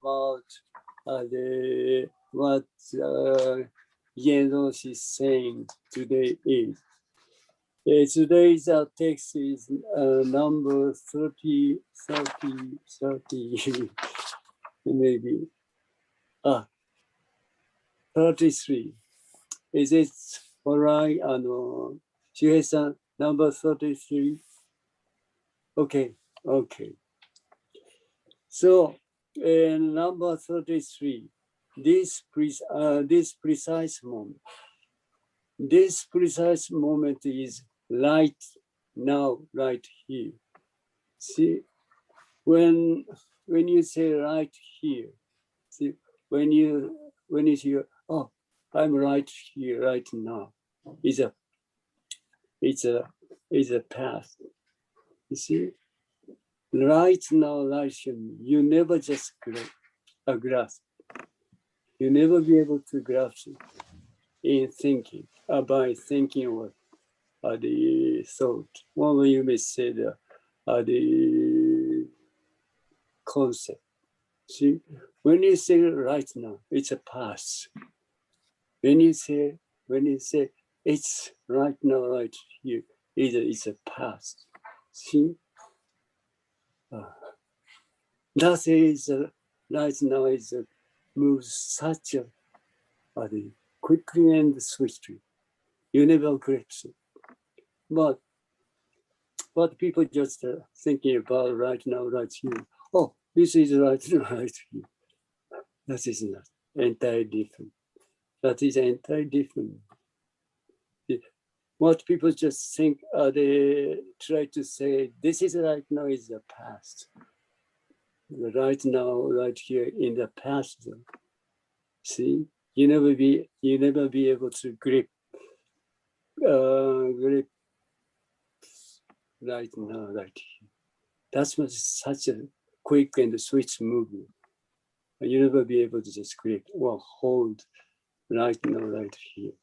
about what Jinen Roshi is saying today is. Today's text is number 30, maybe. 33. Is it all right? Shuhei-san, number 33. Okay. So, number 33. This precise moment is right now, right here. See, when you say right here, see, when you hear, oh, I'm right here, right now, it's a past. You see, right now, right here, you never just grasp. You never be able to grasp it in thinking, by thinking what the thought. Or you may say the concept. See, when you say right now, it's a past. When you say it's right now, right here, it's a past. See, that is right now is moves such a quickly and swiftly. You never grasp it. But people just thinking about right now, right here. Oh, this is right now, right here. That is not entirely different. That is entirely different. What people just think, they try to say, this is right now is the past. Right now, right here in the past. See, you never be able to grip right now, right here. That's such a quick and switch movement. You never be able to just grip or hold right now, right here.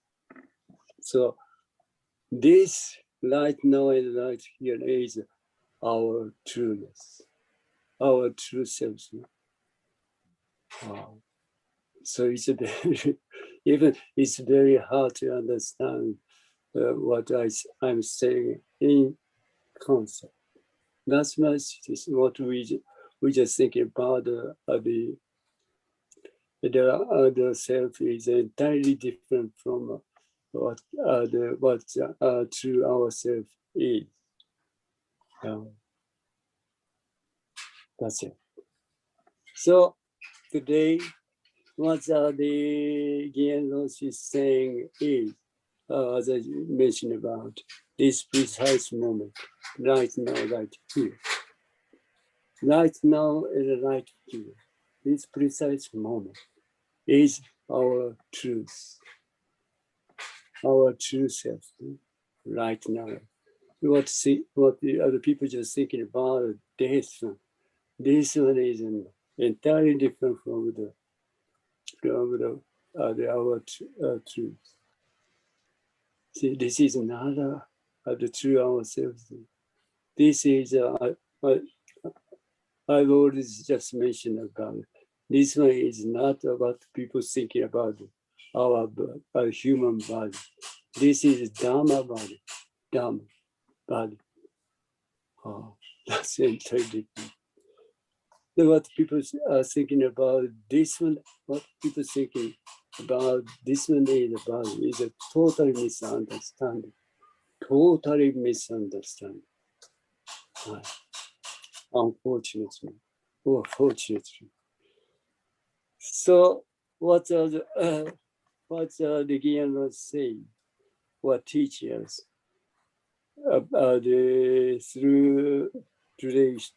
So this right now and right here is our trueness, our true self. Wow. So it's it's very hard to understand what I'm saying in concept. That's much is what we just think about the self is entirely different from what true ourself is. That's it. So today, what the Jinen Roshi is saying is, as I mentioned about this precise moment, right now, right here. Right now and right here. This precise moment is our truth, our true self, right now. What the other people just thinking about this one is entirely different from our truth. See, this is another the true ourselves. This is I've already just mentioned about it. This one is not about people thinking about our human body. This is Dharma body. Oh, that's entirely different. What people are thinking about this one, what people thinking about this one is a totally misunderstanding. Totally misunderstanding. Unfortunately, or fortunately. So what the Jinen was saying, what teachers through today's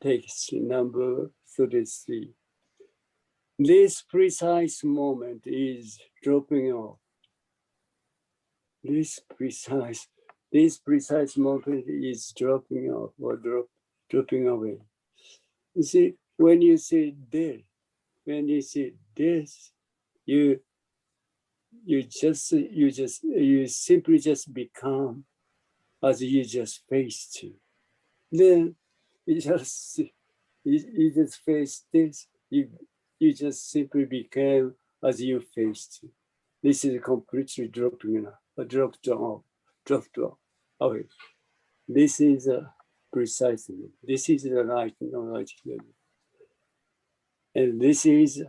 text number 33. This precise moment is dropping off. This precise moment is dropping off or dropping away. You see, when you say this, you simply just become as you just faced to. Then you just you just face this, you just simply became as you faced. This is completely dropping dropped away. This is precisely, this is the right knowledge here. And this is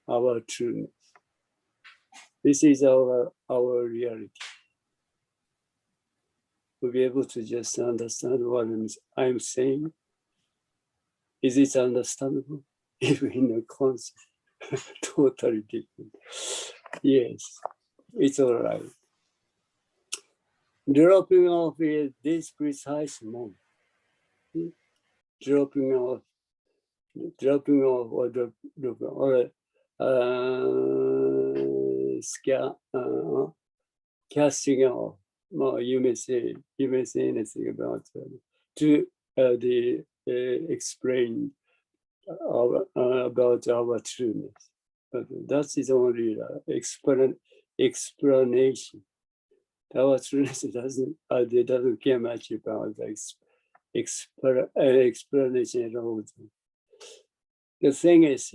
our truth. This is our reality. We'll be able to just understand what I'm saying. Is it understandable? Even in a concept, totally different. Yes, it's all right. Dropping off is this precise moment. Dropping off or casting off. Well, you may say anything about to explain about our trueness, but that is only explanation. Our trueness doesn't care much about the explanation at all. The thing is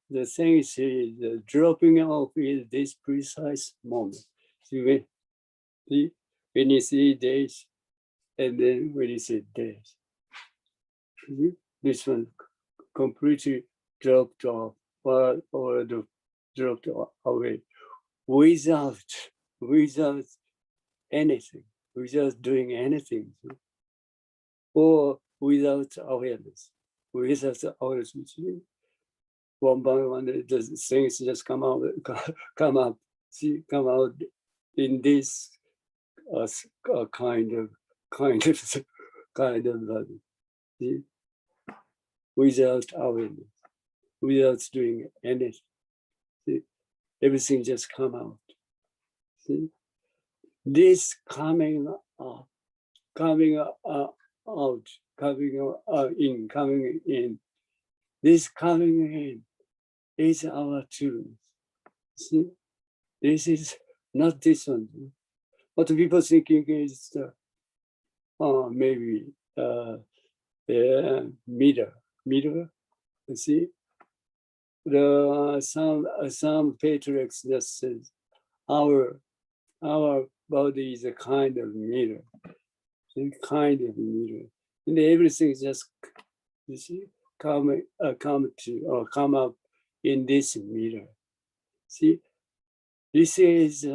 the dropping off is this precise moment. See, when you see days, and then when you see days, this one completely dropped off or dropped away without anything, without doing anything, or without awareness. Without awareness, one by one, the things just come out in this kind of body, see? Without awareness, without doing anything. See? Everything just come out. See? This coming in, this coming in is our truth. See? This is not this one. What people thinking is maybe meter. You see, some patriarchs just says our body is a kind of mirror, and everything just, you see, come up in this mirror. See, this is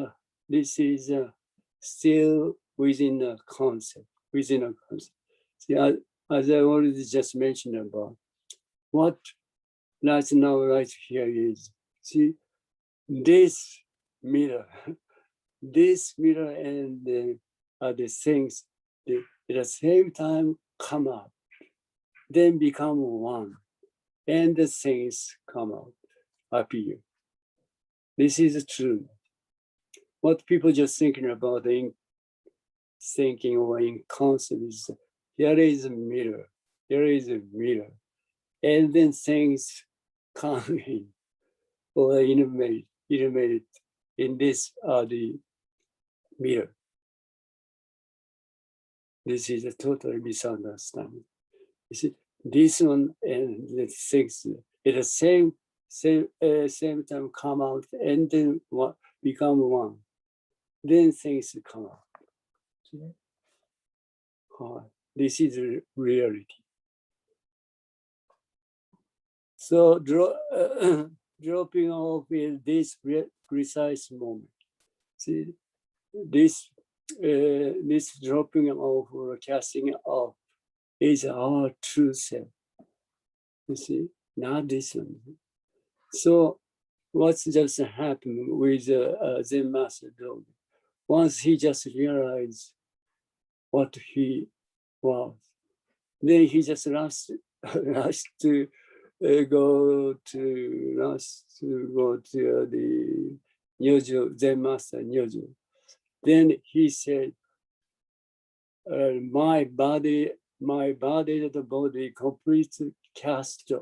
still within a concept. See, as I already just mentioned about what right now, right here is, see, this mirror and the things at the same time come up, then become one, and the things come out, appear. This is true. What people just thinking about in concept is, here is a mirror, and then things come in or illuminate in this the mirror. This is a total misunderstanding. You see, this one and the things at the same time come out and then become one. Then things come out. This is reality. So dropping off in this precise moment. See, this dropping off or casting off is our true self. You see, not this one. So what's just happened with Zen Master Dog? Once he just realized what he was, then he just rushed to go to the Nyojo, Zen Master Nyojo. Then he said, my body, the body completely cast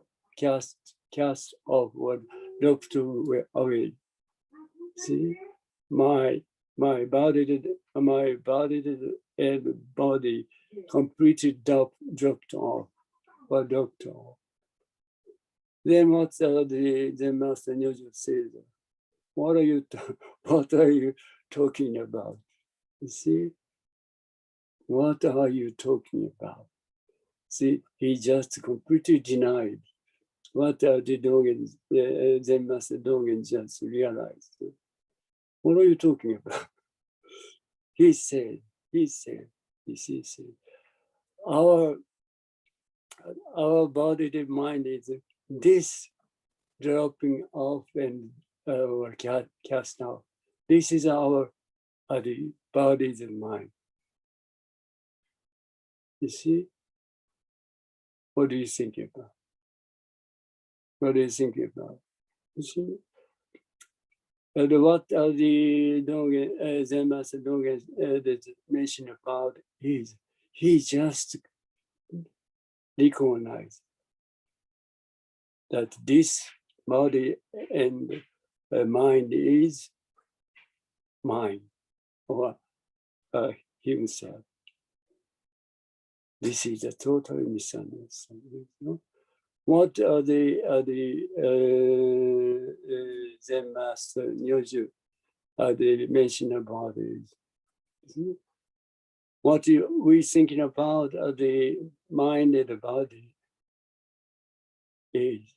off what dropped away. See, my body and body completely dropped off. Then what's the Zen Master Nyojo says, what are you talking about? You see, what are you talking about? See, he just completely denied what the Dogen, Zen Master Dogen just realized. What are you talking about? He said, our body and mind is this dropping off and cast out. This is our body and mind. You see? What do you think about? What do you think about? You see? And what the Dogen, Zen Master Dogen that mentioned about is he just recognized that this body and mind is mine or himself. This is a total misunderstanding. No? What are the Zen Master Nyojo they mention about is what we thinking about the mind and the body is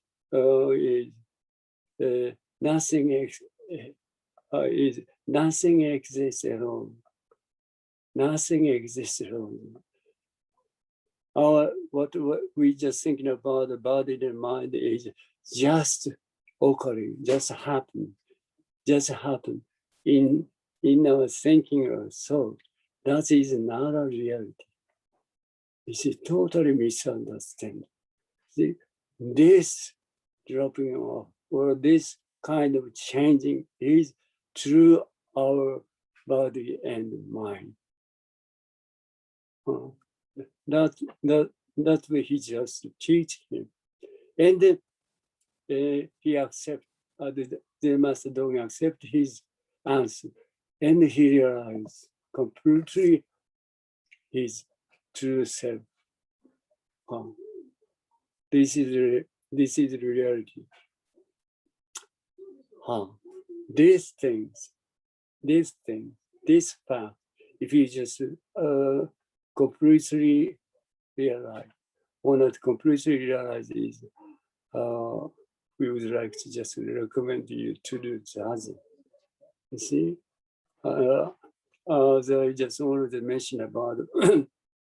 nothing is nothing exists alone. Nothing exists alone. What we just thinking about the body and mind is just occurring, just happen in our thinking or thought. That is not a reality. This is totally misunderstanding. See, this dropping off or this kind of changing is through our body and mind. That way he just teach him. And then he accept, the Master Dogen accept his answer. And he realized completely his true self. This is reality. These things, this fact, if you just completely realize, or not completely realize is, we would like to just recommend you to do Zazen. You see, I just wanted to mention about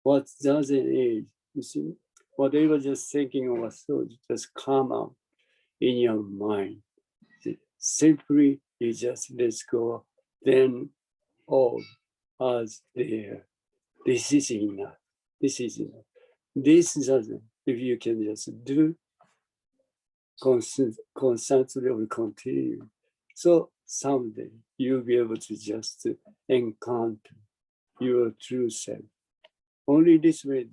what Zazen is. You see, whatever just thinking or thought just come out in your mind. See, simply you just let go, then all as there. This is enough. This is enough. This Zazen, if you can just do constantly or continue. So someday you'll be able to just encounter your true self. Only this way.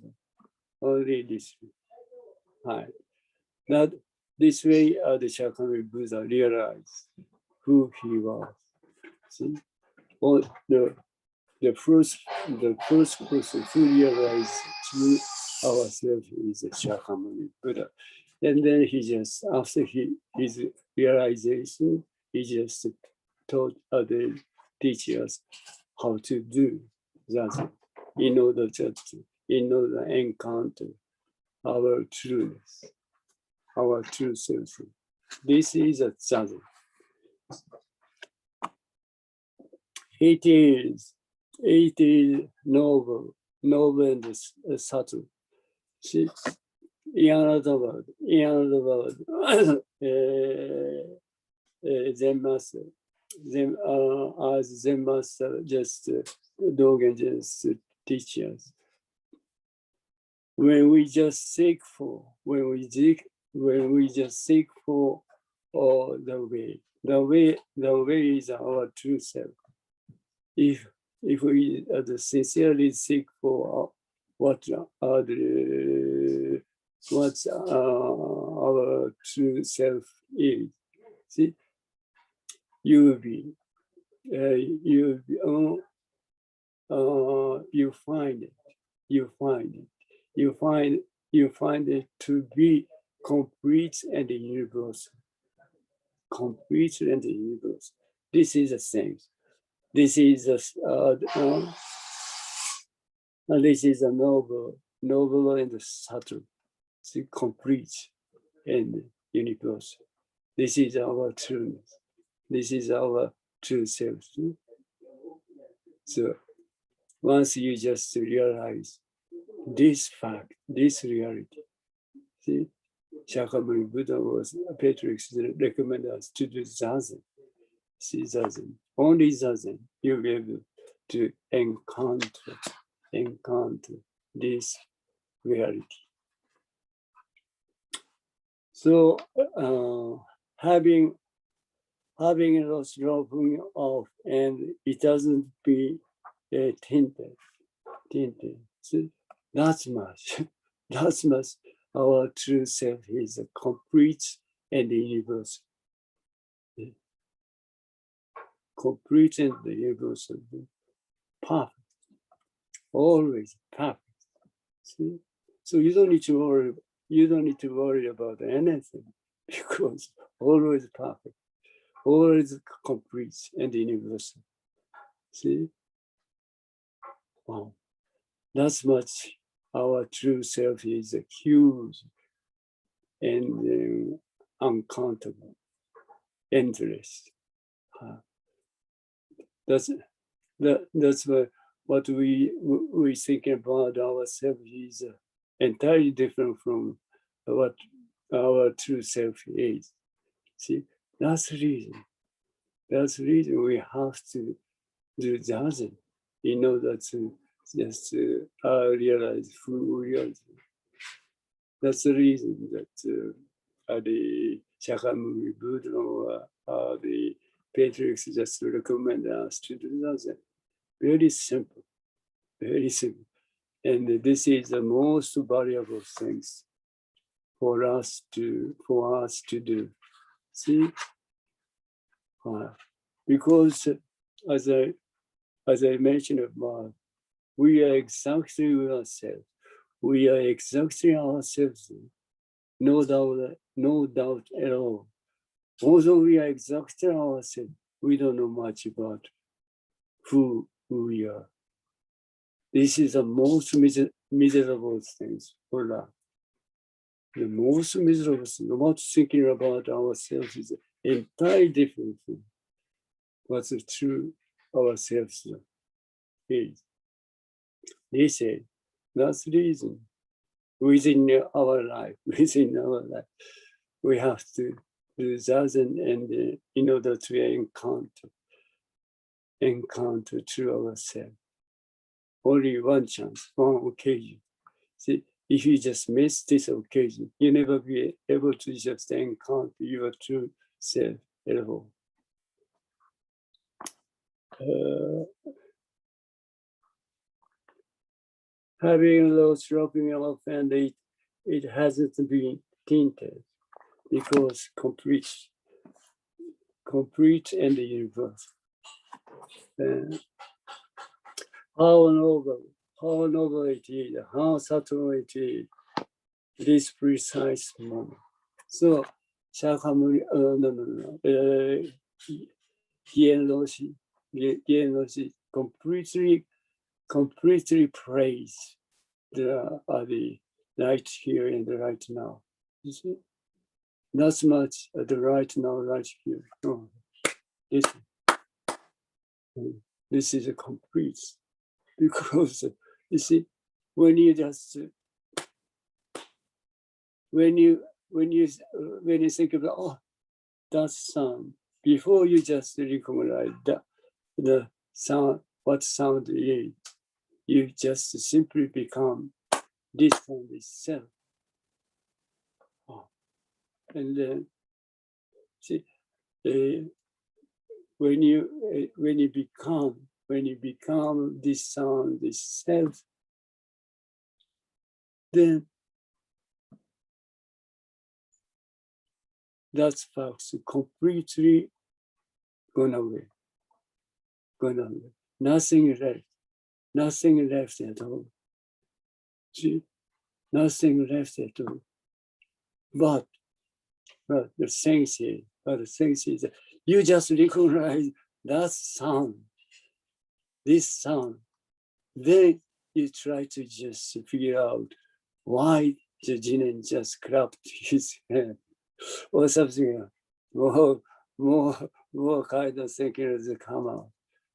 Only this way. Right. That this way the Shakyamuni Buddha realized who he was. See? Well, the first person who realized through ourselves is the Shakyamuni Buddha. And then he just, after his realization, he just taught other teachers how to do that in order to encounter our truth, our true self. This is a Zazen. It is noble and subtle. See, in another word, Zen Master, as Zen Master just Dogen just teach us. When we just seek for the way is our true self. If we sincerely seek for what's our true self is, see, you find it to be complete and universal. Complete and universal. This is the same. This is a noble and subtle. It's complete and universal. This is our trueness. This is our true self. So once you just realize this fact, this reality, see, Shakyamuni Buddha was Patriarchs recommended us to do zazen. See zazen. Only zazen you'll be able to encounter this reality. So having lost dropping off and it doesn't be tinted. So that's much. That's much. Our true self is a complete and universal. Complete and universal. Perfect. Always perfect. See? So you don't need to worry. You don't need to worry about anything because always perfect, always complete and universal. See? Wow. That's much our true self is a huge and uncountable, endless. That's what we think about ourselves is entirely different from what our true self is. See, that's the reason. That's the reason we have to do zazen in order to just realize who we are. That's the reason that the Shakyamuni Buddha or the Patriarchs just recommend us to do zazen. Very simple, very simple. And this is the most valuable things for us to do. See, because as I mentioned about, we are exactly ourselves. We are exactly ourselves. No doubt at all. Although we are exactly ourselves, we don't know much about who we are. This is the most miserable things for us. The most miserable thing, not thinking about ourselves is an entirely different thing. What's the true ourselves is. They say that's the reason within our life, we have to do zazen and in order to encounter true ourselves. Only one chance, one occasion. See, if you just miss this occasion, you'll never be able to just encounter your true self at all. Having lost dropping off and it hasn't been tinted because complete and universal. How noble it is, how subtle it is, this precise moment. So, Shakyamuni, Jinen Roshi completely praise the right here and the right now. You see? Not much the right now, right here. No. This is a complete, because you see, when you think about that sound, before you just recognize the sound, what sound is, you just simply become this sound itself. And then see, when you become this sound itself, then that fact completely gone away. Nothing left at all. See, nothing left at all. But the thing is, that you just recognize that sound, this sound. Then you try to just figure out why the Jinen just clapped his hand or something. More kind of thinking has come out.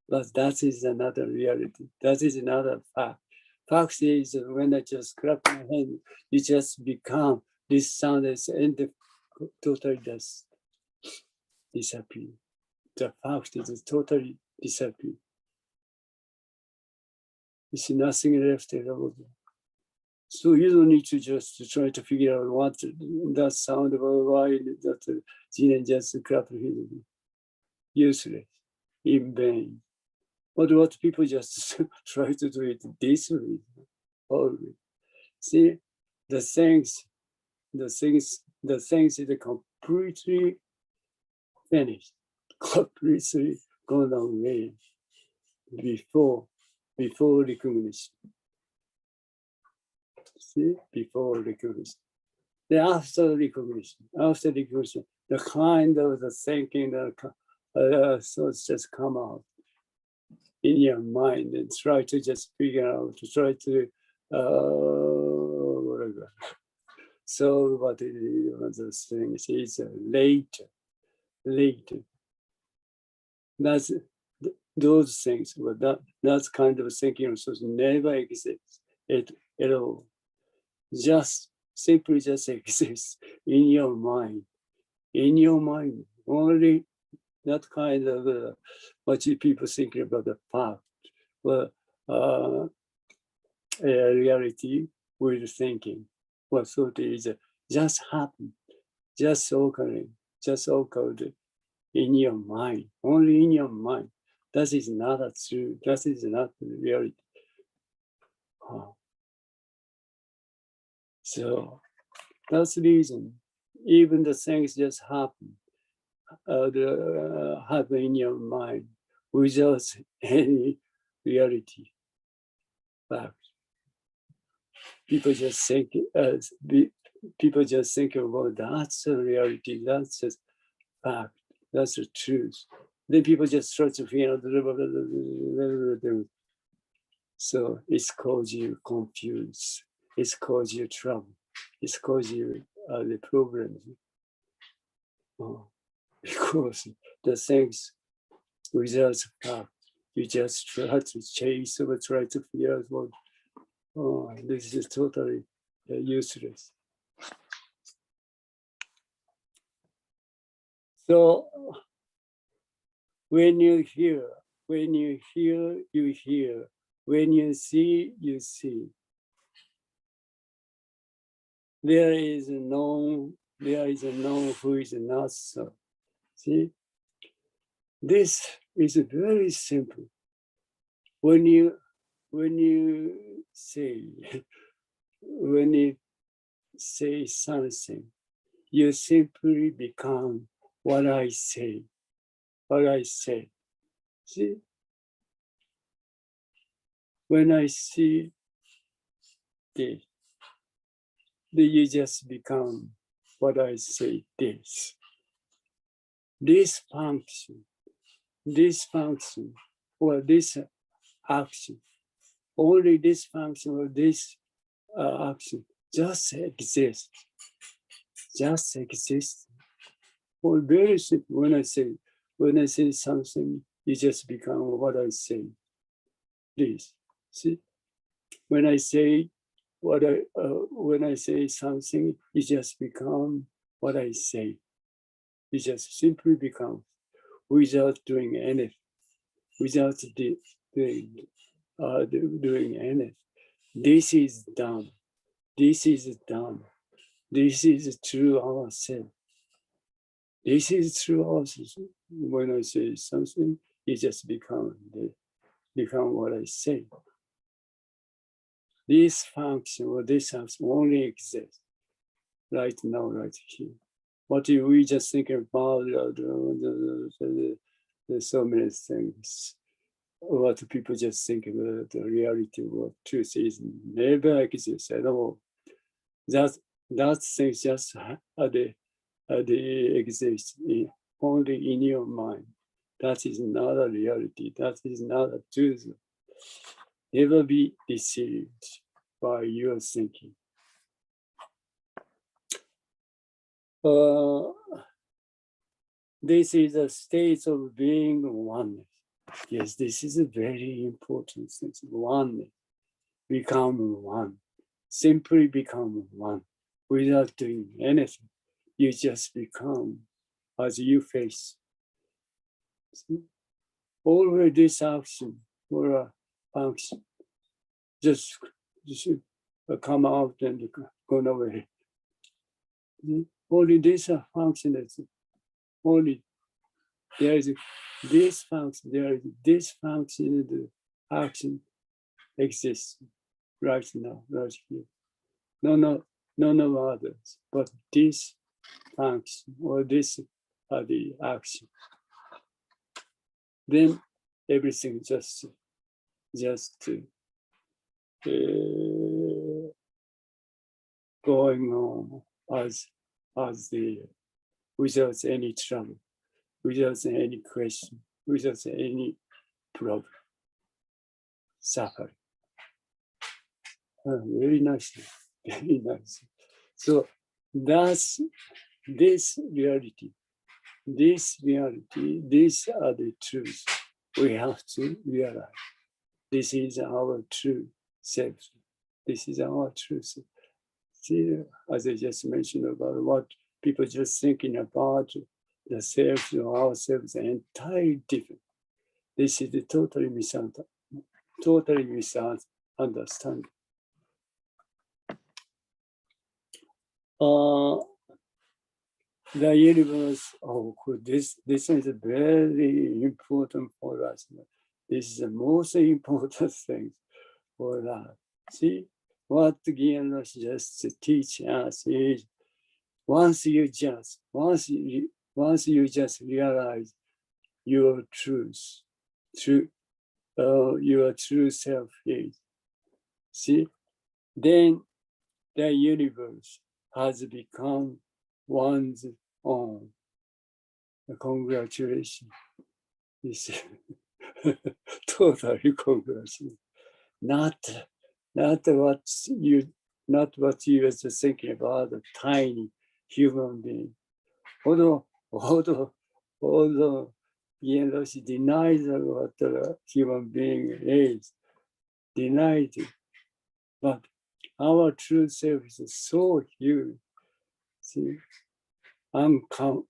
But that is another reality. That is another fact. Fact is when I just clap my hand, you just become this sound is and totally does disappear. The fact is totally disappear. There's nothing left at all. So you don't need to just try to figure out what that sound about why that Jinen just clapped his hand. Useless, in vain. But what people just try to do it this way, always. See, the things is completely finished, completely gone away before recognition. See, before recognition. Then after recognition, the kind of the thinking that thoughts just come out in your mind and try to just figure out, to try to whatever. So what it is, one of those things is later. That's those things, but that's kind of thinking also never exists at all. Simply just exists in your mind. In your mind, only that kind of what people think about the fact, well, reality with thinking. What thought is just happened, just occurred in your mind, only in your mind. That is not true. That is not reality. So that's the reason. Even the things just happen, happen in your mind without any reality. Fact. People just think about that's a reality. That's just fact. That's the truth. Then people just try to figure out. So it's caused you confused. It's caused you trouble. It's caused you the problems. Because the things without fact, you just try to chase or try to figure out what. This is totally useless. So when you hear, you hear. When you see, you see. There is a known who is not so. See, this is very simple. When you say something, you simply become what I say. See, when I see this, then you just become what I say this. This function, or this action, only this function or this action just exists. Or very simple. When I say something, you just become what I say. Please see. When I say something, you just become what I say. You just simply become without doing anything, without doing anything. This is done. This is true ourselves. This is true ourselves. When I say something, you just become what I say. This function or this action only exists right now, right here. What if we just think about there's so many things. What people just think about the reality, what truth is never exists at all. That that thing just exists only in your mind. That is not a reality. That is not a truth. Never be deceived by your thinking. This is a state of being oneness. Yes, this is a very important thing. Oneness. Become one. Simply become one without doing anything. You just become as you face. See? Always this action or a function just come out and go away. See? Only this function is only there is this function, there is this function, the action exists right now, right here. None of others, but this function or this are the action. Then everything just going on as the without any trouble, without any question, without any problem, suffering. Very nice, very nice. So that's this reality. These are the truths we have to realize. This is our true self. This is our true self. See, as I just mentioned about what people just thinking about the self or ourselves are entirely different. This is the totally misunderstanding. The universe, this is very important for us. This is the most important thing for us. See, what Jinen Roshi just teach us is once you just realize your truth, your true self is, see, then the universe has become one's own. Congratulations. This totally congratulations. Not what you were thinking about, a tiny human being. Although Jinen Roshi denies what a human being is, denied it. But our true self is so huge. See, uncomparable.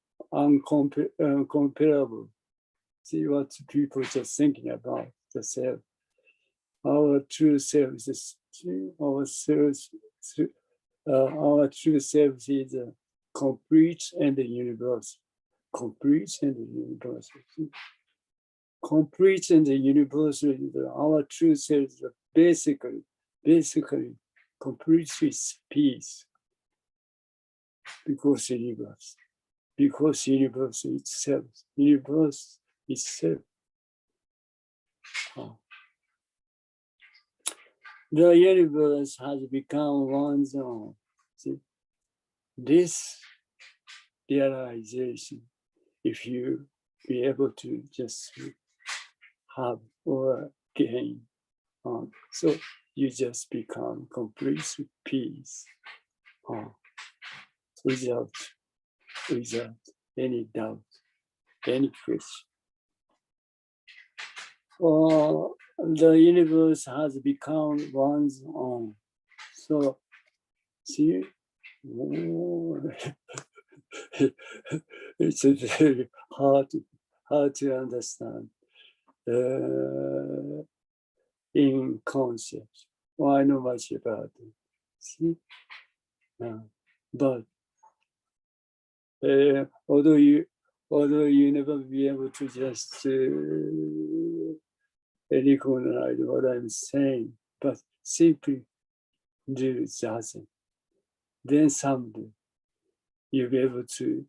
See what people just thinking about the self. Our true self is our true self is complete and universal. Complete and universal. Complete and universal. Our true self is basically complete with peace. Because universe itself, universe itself. The universe has become one's own. See, this realization, if you be able to just have or gain, so you just become complete with peace. Without any doubt, any question. The universe has become one's own. So, see, it's very hard to understand in concept. Well, I know much about it. See, but although you never be able to just recognize what I'm saying, but simply do nothing, then someday you'll be able to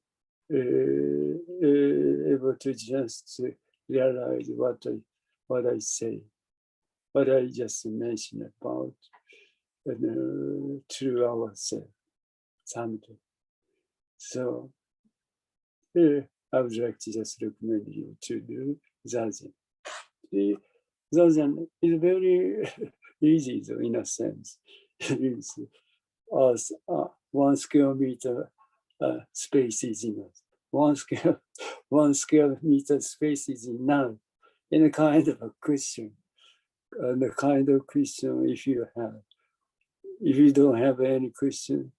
just realize what I say, what I just mentioned about to ourselves. someday. So I would like to just recommend you to do Zazen. Zazen is very easy, though, in a sense. It's, 1 square meter space is enough. 1 square meter space is enough. In a kind of a question, the kind of question if you have. If you don't have any question,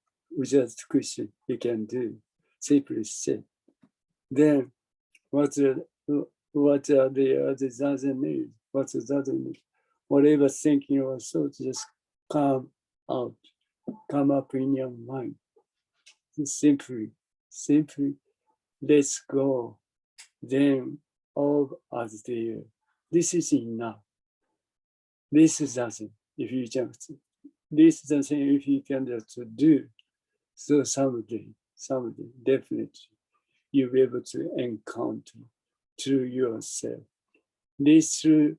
just question you can do. Simply say. Then what are the Zazen need? What's the Zazen need? Whatever thinking or thought just come out, come up in your mind. Simply let's go. Then all as there. This is enough. This is Zazen. If you just this is the thing if you can just do. So someday, definitely, you'll be able to encounter true yourself. This true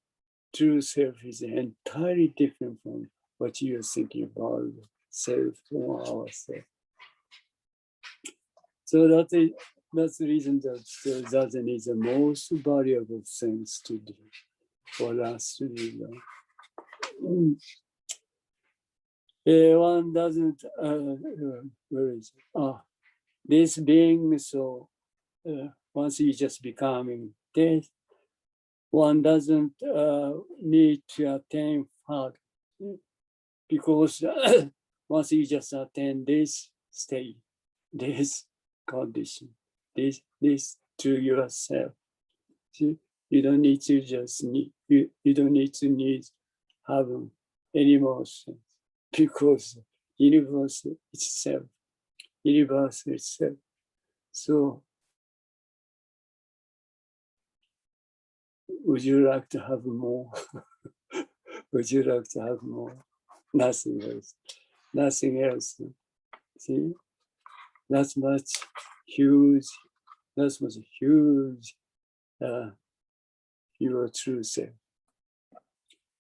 self is entirely different from what you are thinking about self or ourselves. So that's the reason that Zazen is the most valuable things to do for us to do. One doesn't, where is it? This being so, once you just becoming death, one doesn't need to attain further, because once you just attain this state, this condition, this to yourself, you don't need to just need, you don't need to have any more things, because universe itself. So would you like to have more? Would you like to have more? Nothing else. See, that's much huge, your true self.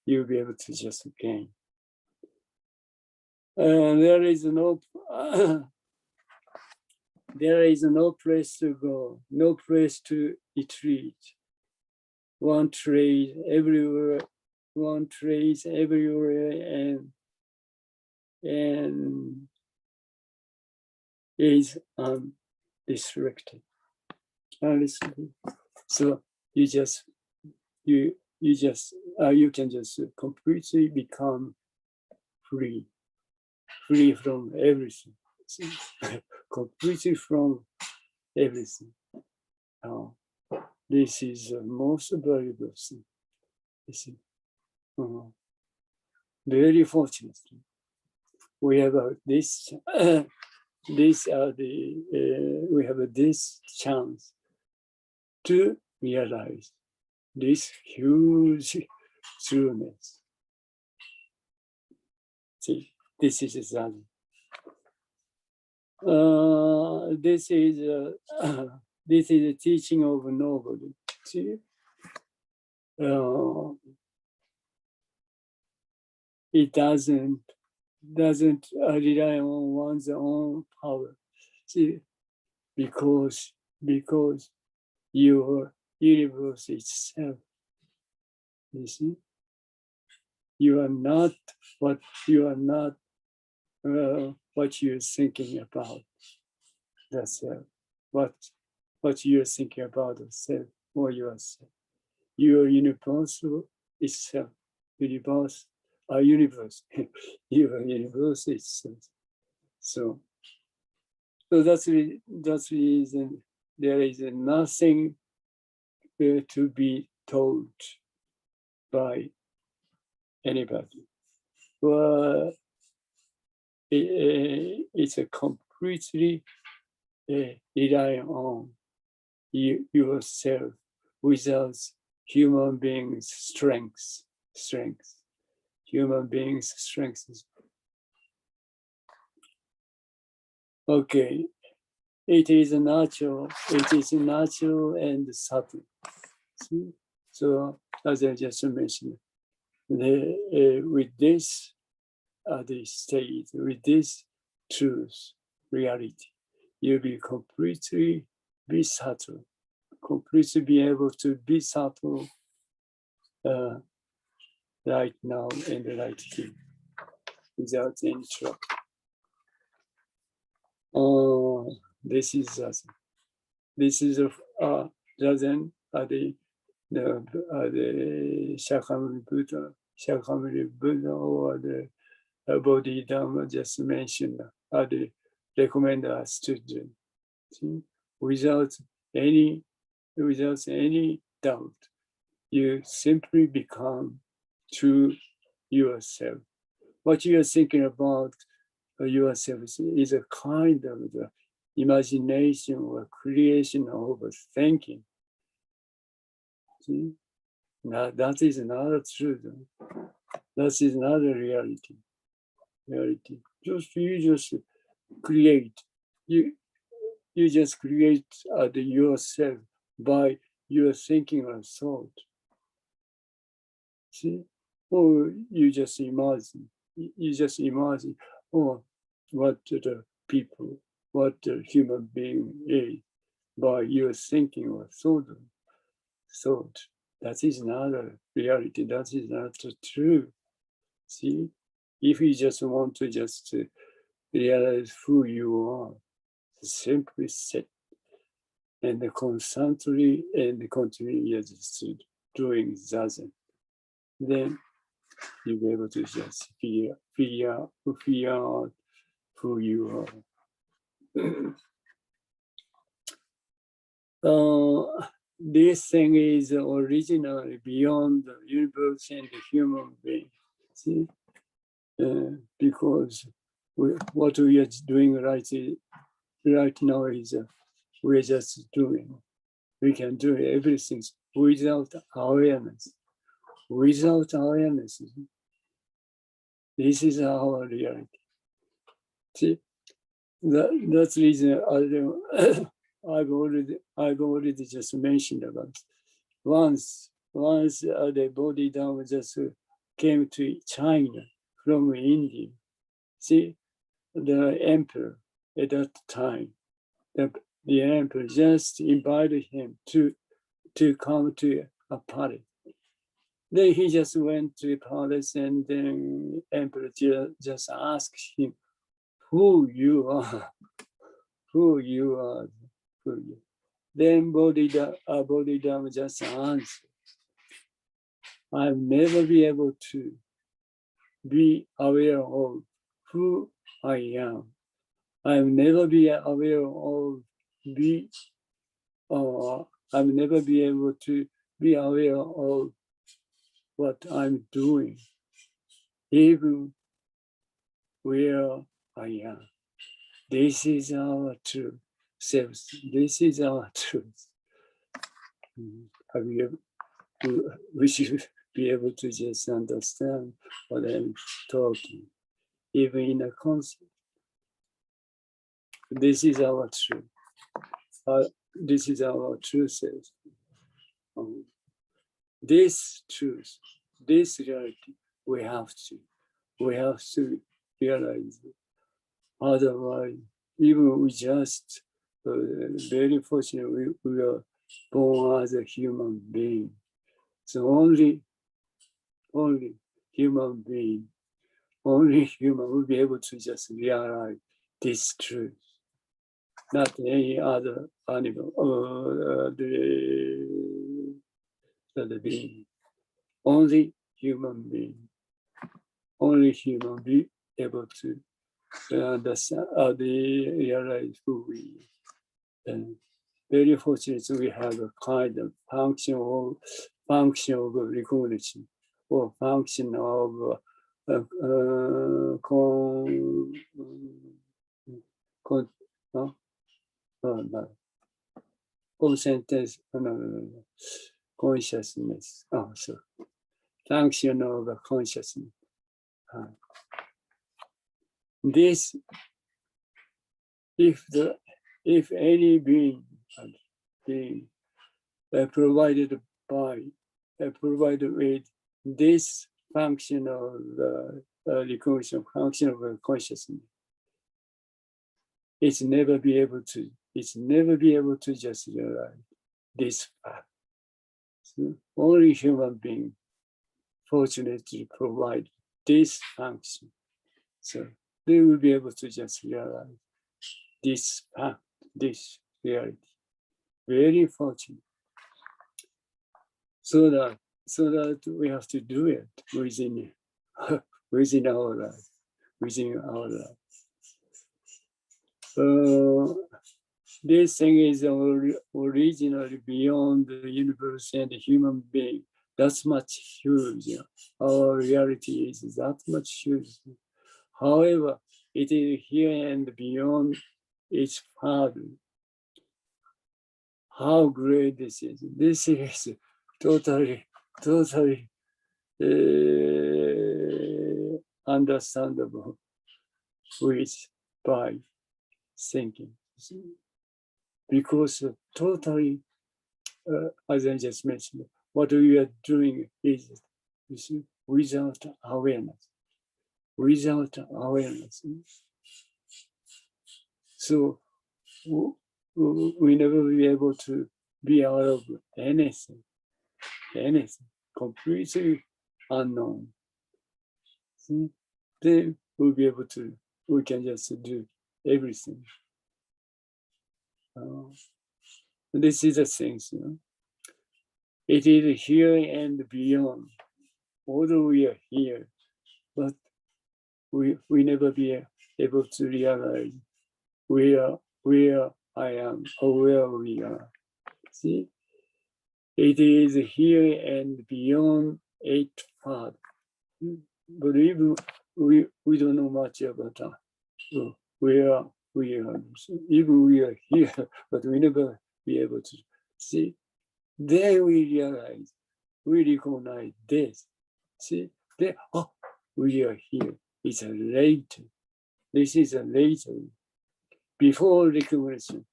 You'll be able to just gain. There is no place to go, no place to retreat. One trace everywhere, and is unrestricted. So you can just completely become free from everything. Completely from everything. This is the most valuable thing. Very fortunately, we have this. We have this chance to realize this huge trueness. See, this is Zazen. This is a teaching of nobody. See, it doesn't rely on one's own power. See, because your universe itself, you see, you are not what you're thinking about. That's what you're thinking about yourself or yourself. Your universal itself, universe, your universe itself. So that's the reason there is nothing to be told by anybody. Well, it's a completely rely on yourself without human beings' strength. Human beings' strength. Okay, it is natural and subtle. So as I just mentioned, with this state, with this truth, reality. You'll be completely be subtle, completely be able to be subtle right now and right here without any trouble. This is Zazen, the Shakyamuni Buddha, or the Bodhidharma just mentioned, the recommend us to do. See? Without any doubt, you simply become true yourself. What you are thinking about yourself is a kind of the imagination or creation of thinking. See? Now, that is not true. That is not a reality. You just create. You just create yourself by your thinking and thought. See? Or you just imagine. Or what the people, what the human being is by your thinking or thought. That is not a reality. That is not true. See? If you just want to just realize who you are, simply sit and constantly and continuously doing zazen. Then you'll be able to just figure out who you are. This thing is originally beyond the universe and the human being. See, because what we are doing right now is we're just doing. We can do everything without awareness. Without awareness, this is our reality. See, that's the reason I've already just mentioned about. Once the Bodhidharma just came to China from India. See, the emperor at that time, the emperor just invited him to come to a palace. Then he just went to the palace, and then emperor just asked him, who you are. Then Bodhidharma just answered, I'll never be able to be aware of who I am. I'll never be aware of I'll never be able to be aware of what I'm doing, even where I am. This is our truth. This is our truth. We should be able to just understand what I'm talking, even in a concept. This is our truth. This is our true self. This truth, this reality, we have to realize it. Otherwise, even we just very fortunate we are born as a human being. So only human being, only human will be able to just realize this truth. Not any other animal or the being. Only human being. Only human being able to understand realize who we are. And very fortunate we have a kind of function of recognition or function of consciousness. So function of consciousness. This, if any being provided with this function of recognition, function of consciousness, it's never be able to just realize this fact. So only human being fortunately provide this function. So they will be able to just realize this fact, this reality. Very fortunate. So that we have to do it within our life, within our life. This thing is originally beyond the universe and the human being. That's much huge. Our reality is that much huge. However, it is here and beyond its father. How great this is. This is totally understandable by thinking. Because totally, as I just mentioned, what we are doing is, you see, without awareness. Without awareness. So we never be able to be out of anything, completely unknown. Then we can just do everything. This is the thing, It is here and beyond. Although we are here, but we never be able to realize where I am or where we are. See, it is here and beyond 8 paths. But even we don't know much about where we are. Even we are here, but we never be able to see. Then we realize, we recognize this. See, then, we are here. It's a later. This is a later. Before recognition,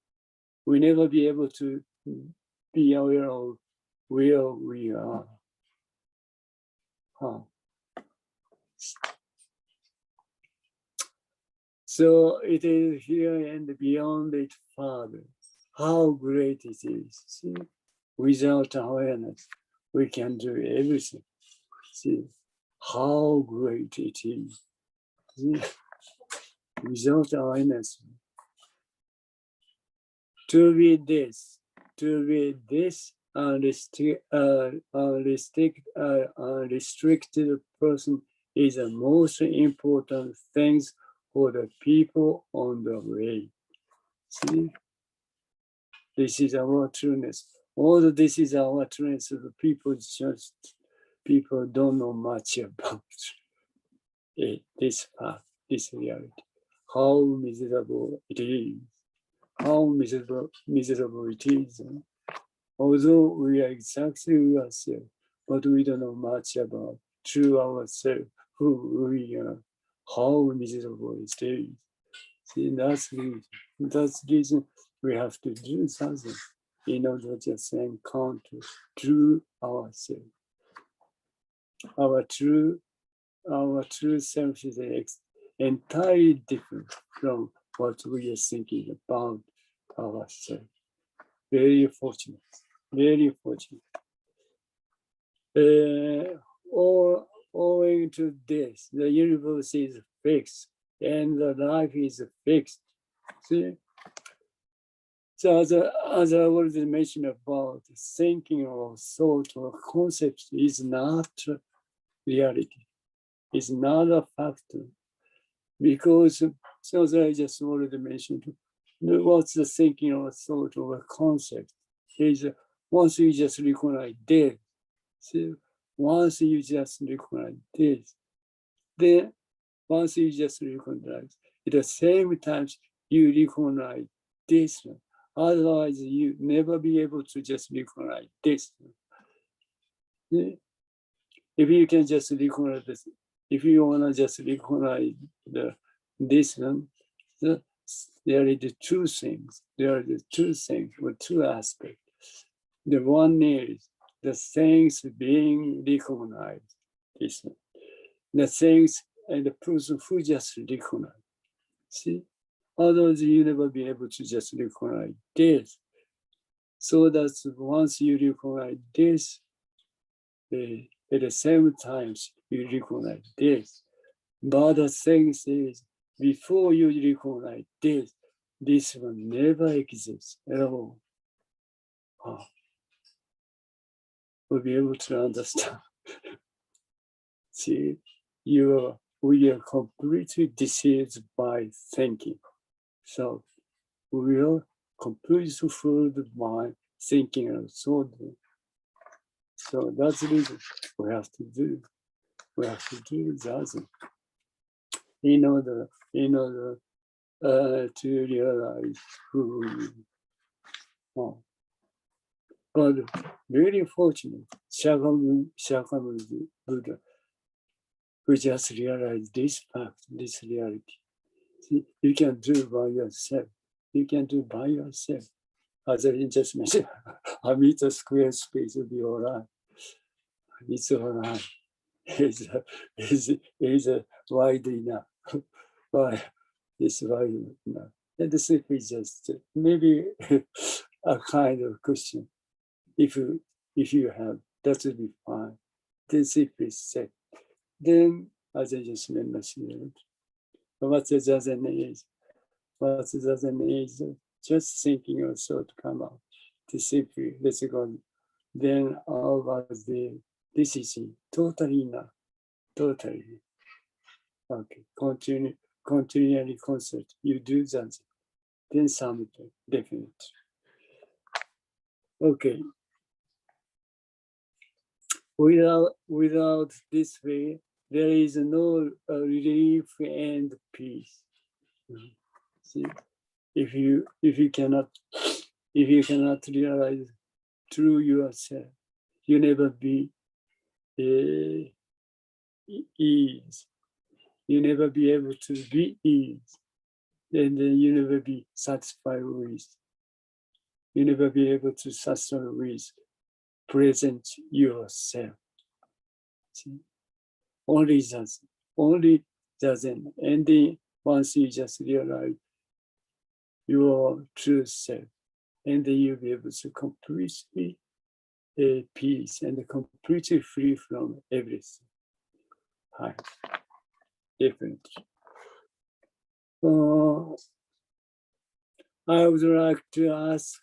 we never be able to be aware of where we are. So it is here and beyond it farther. How great it is. See, without awareness, we can do everything. See, how great it is. See? Without awareness, to be this unrestricted person is the most important things for the people on the way. See, this is our trueness. Although this is our trueness, people don't know much about this path, this reality. How miserable it is. How miserable it is. Although we are exactly ourselves, but we don't know much about true ourselves, who we are, how miserable it is. See, that's the reason we have to do something in order to just encounter true ourselves. Our true self is entirely different from what we are thinking about ourselves. Very fortunate, very fortunate. Owing to this, the universe is fixed and the life is fixed. See? So as I already mentioned about thinking or thought or concept is not reality. It's not a factor. Because, so as I just already mentioned, what's the thinking or thought or a concept is once you just recognize this, so once you just recognize this, then once you just recognize, at the same time you recognize this one. Otherwise, you never be able to just recognize this one. If you can just recognize this, if you want to just recognize this one, there are the two things. There are the two things or two aspects. The one is the things being recognized. This one. The things and the person who just recognized. See, Otherwise, you never be able to just recognize this. So that once you recognize this, at the same time, you recognize this. But the thing is, before you recognize this will never exist at all. We'll be able to understand. See, we are completely deceived by thinking. So we are completely fooled by thinking and so on. So that's the reason we have to do. We have to do that in order to realize who we are. But very fortunate, Shakyamuni Buddha, who just realized this fact, this reality. See, you can do by yourself. You can do by yourself. As I just mentioned, a meter square space will be all right. It's all right. It's wide enough. But it's wide enough. And the sleep is just maybe a kind of question. If you have, that will be fine. Then sleep is set. Then, as I just mentioned, what the Zazen is, just thinking or so to come out. To simply, let's go. Then over this is totally enough. Totally. Okay. Continually consult. You do that. Then something definite. Okay. Without this way, there is no relief and peace. See, if you cannot realize through yourself, you never be ease. You never be able to be ease, and then you never be satisfied with. You never be able to satisfy with present yourself. See? Only doesn't. And then once you just realize your true self, and then you'll be able to completely peace and completely free from everything. Hi, definitely. I would like to ask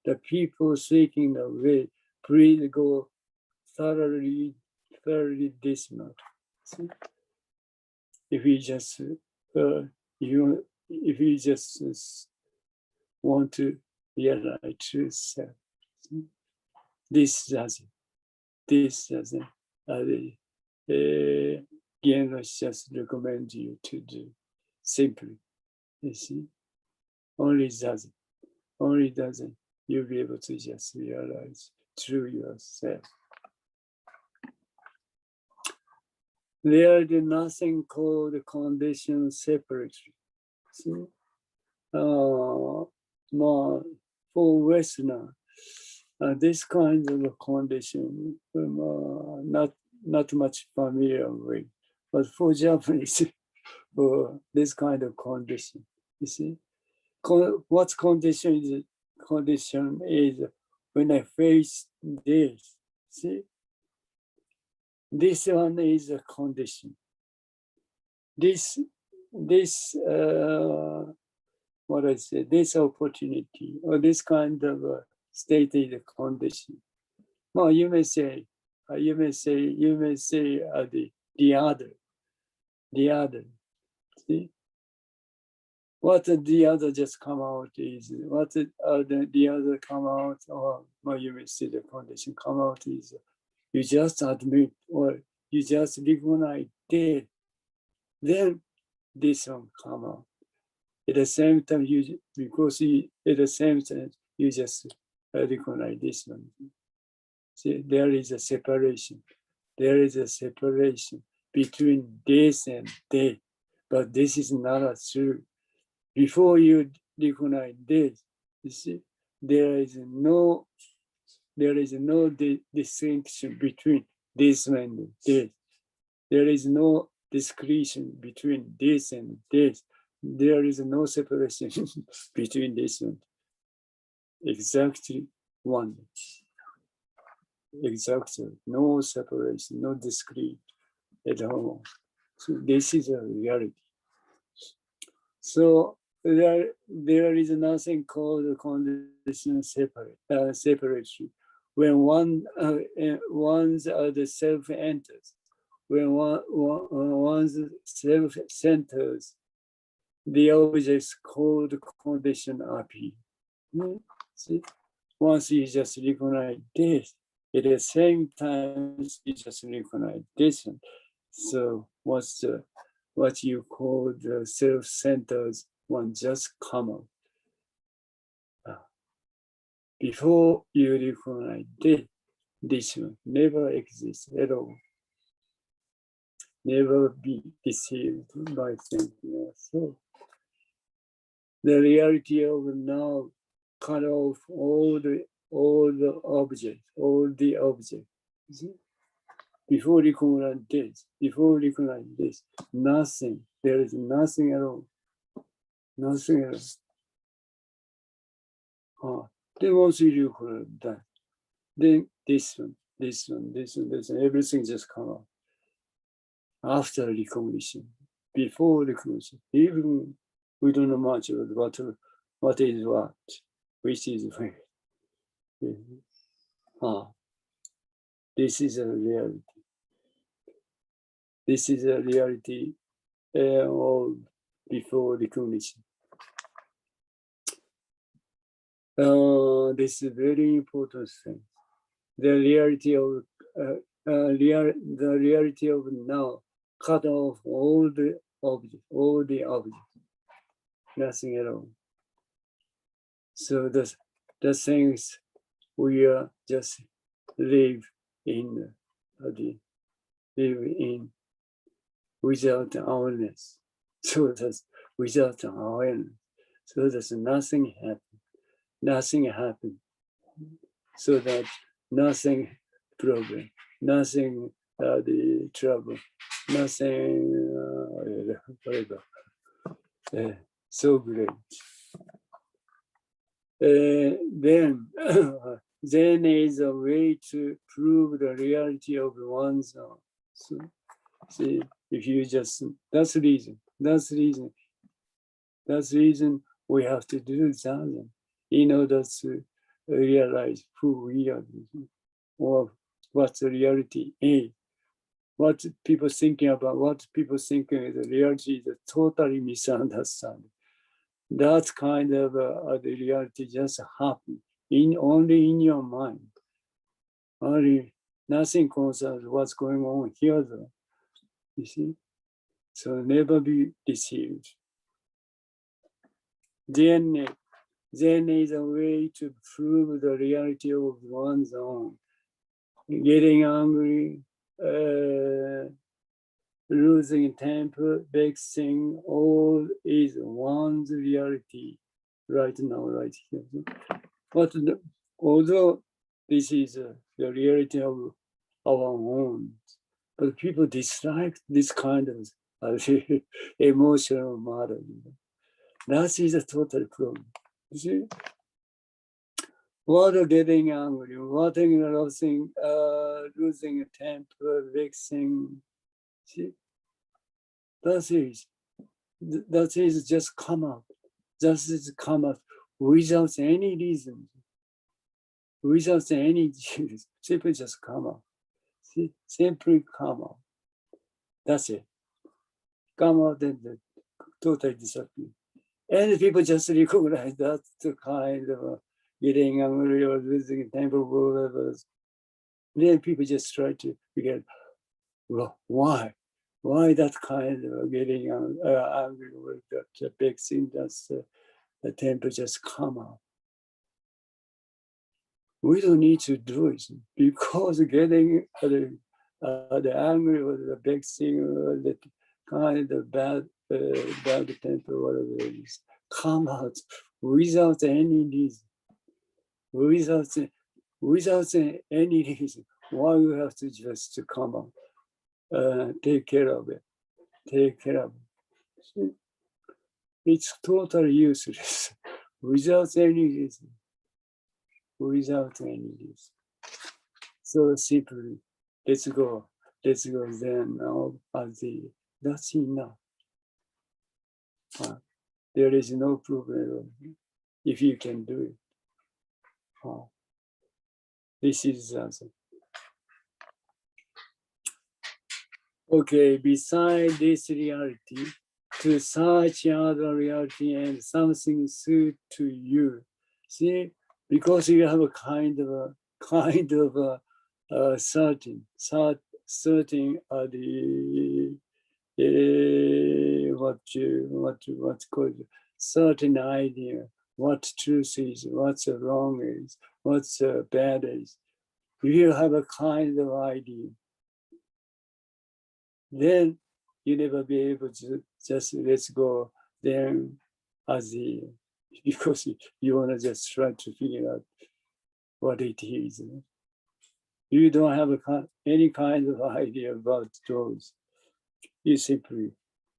the people seeking the way, please go thoroughly this month. If you just want to realize true self, this doesn't. Jinen Roshi just recommend you to do simply. You see, only doesn't. You'll be able to just realize through yourself. There is nothing called condition separately. See? For Westerner, this kind of condition, not much familiar with, but for Japanese, this kind of condition, you see, what condition is when I face this. See, this one is a condition. This opportunity or this kind of stated condition. Well, you may say the other. See, what the other just come out is what the other come out, or well, you may say the condition come out is you just admit or you just recognize it. Then this one come out. At the same time, you just recognize this one. See, there is a separation. There is a separation between this and that, but this is not true. Before you recognize this, you see, there is no distinction between this and this. There is no discretion between this and this. There is no separation between this and exactly one. Exactly, no separation, no discrete at all. So this is a reality. So there is nothing called condition separation. When one's the self enters, when one's self centers, the objects called condition appear. See? Once you just recognize this, at the same time you just recognize this one. So what you call the self-centered one just come out. Before you recognize this one never exists at all. Never be deceived by thinking so. The reality of now cut off all the objects. Before recognize this, nothing. There is nothing at all. Nothing else. Then once you recognize that, then this one, everything just come out. After recognition, before recognition, even we don't know much about what is what, which is where. This is a reality. This is a reality of before recognition. This is a very important thing. The reality of now cut off all the objects, nothing at all. So the things we are just live in without awareness. So that's without awareness. So there's nothing happen. So that nothing problem, nothing the trouble, nothing whatever. So great. Then Zen is a way to prove the reality of one's own. So, see, if you just, that's the reason we have to do Zen in order to realize who we are or what the reality is. What people thinking about, what people thinking is the reality is totally misunderstanding. That kind of the reality just happen only in your mind. Only nothing concerns what's going on here, though. You see? So never be deceived. Zen is a way to prove the reality of one's own. Getting angry, losing temper, vexing, all is one's reality right now, right here. But although this is the reality of our own, but people dislike this kind of emotional matter. That is a total problem. You see? What getting angry, what losing a temper, vexing. See? That is just come out. Just come out without any reason. Without any reason. Simply just come out. See? Simply come out. That's it. Come out and totally disappear. And people just recognize that kind of getting angry or losing temper, whatever. Then people just try to figure out, well, why? Why that kind of getting angry with that big thing? That's the temper just come out. We don't need to do it because getting the angry with the big thing, the kind of bad temper, whatever it is, come out without any reason. Without any reason. Why you have to just come out, take care of it. take care of it. It's totally useless without any reason. Without any reason. So simply, let's go then that's enough. There is no problem if you can do it. This is the answer. Okay, beside this reality, to search other reality and something suit to you. See, because you have a kind of a certain what's called certain idea, what truth is, what's wrong is, what's bad is. If you have a kind of idea, then you never be able to just let's go then as the because you want to just try to figure out what it is. You don't have any kind of idea about those. You simply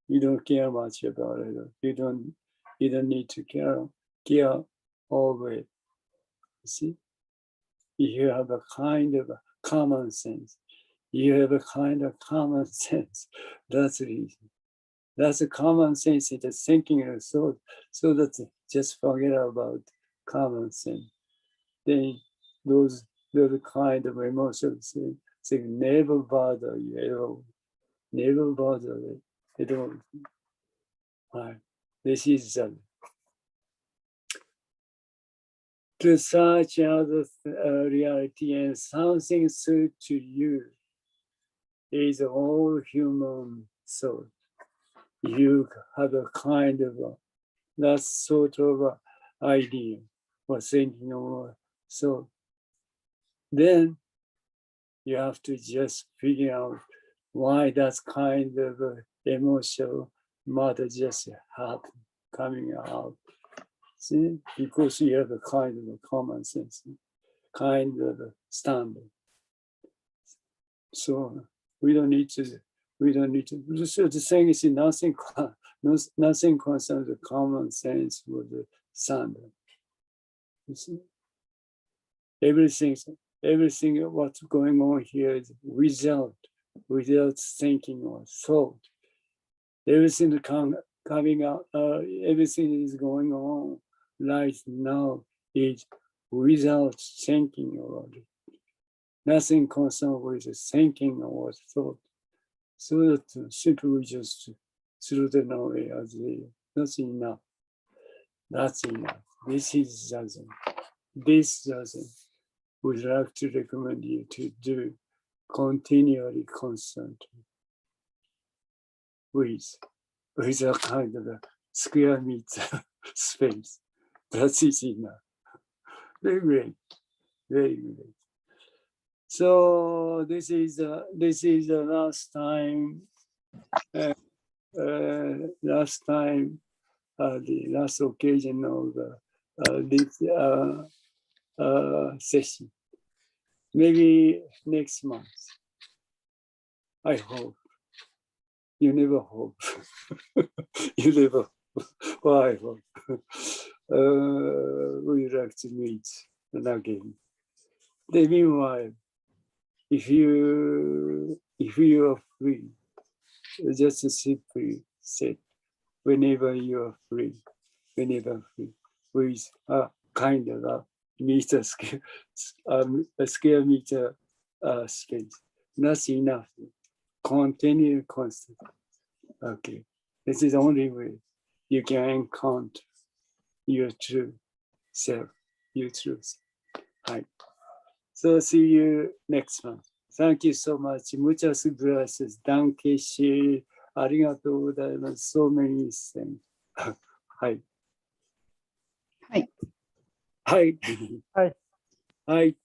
you don't care much about it. You don't need to care over it. See, you have a kind of common sense. You have a kind of common sense. That's the reason. That's a common sense in the thinking and thought. So that just forget about common sense. Then those kind of emotions they never bother you at all. Never bother you at all. Right. This is to search out the reality and something suit to you is all human soul. You have a kind of that sort of idea or thinking or so. Then you have to just figure out why that kind of emotional matter just happen coming out. See, because you have a kind of a common sense, kind of a standard. So we don't need to. So the thing is, nothing concerns the common sense with the standard. You see, everything what's going on here is without thinking or thought. Everything coming out, everything is going on right now is without thinking about it. Nothing concerned with thinking or thought. So that simply just through the knowledge as that's enough. That's enough. This is doesn't. This doesn't. Would like to recommend you to do continually, constantly with a kind of a square meter space. That is enough. Very great. Very great. So this is the last time. The last occasion of this session. Maybe next month. I hope. You never hope. You never. Well, I hope. We'd like to meet again. Then meanwhile, if you are free, just simply sit whenever you are free, with a kind of a meter scale, a square meter space. That's enough. Continue constant. Okay. This is the only way you can encounter your true self, your truth. Right. So see you next month. Thank you so much. Muchas gracias. Danke schön. ありがとうございます。So many things. はい。はい。はい。はい。はい。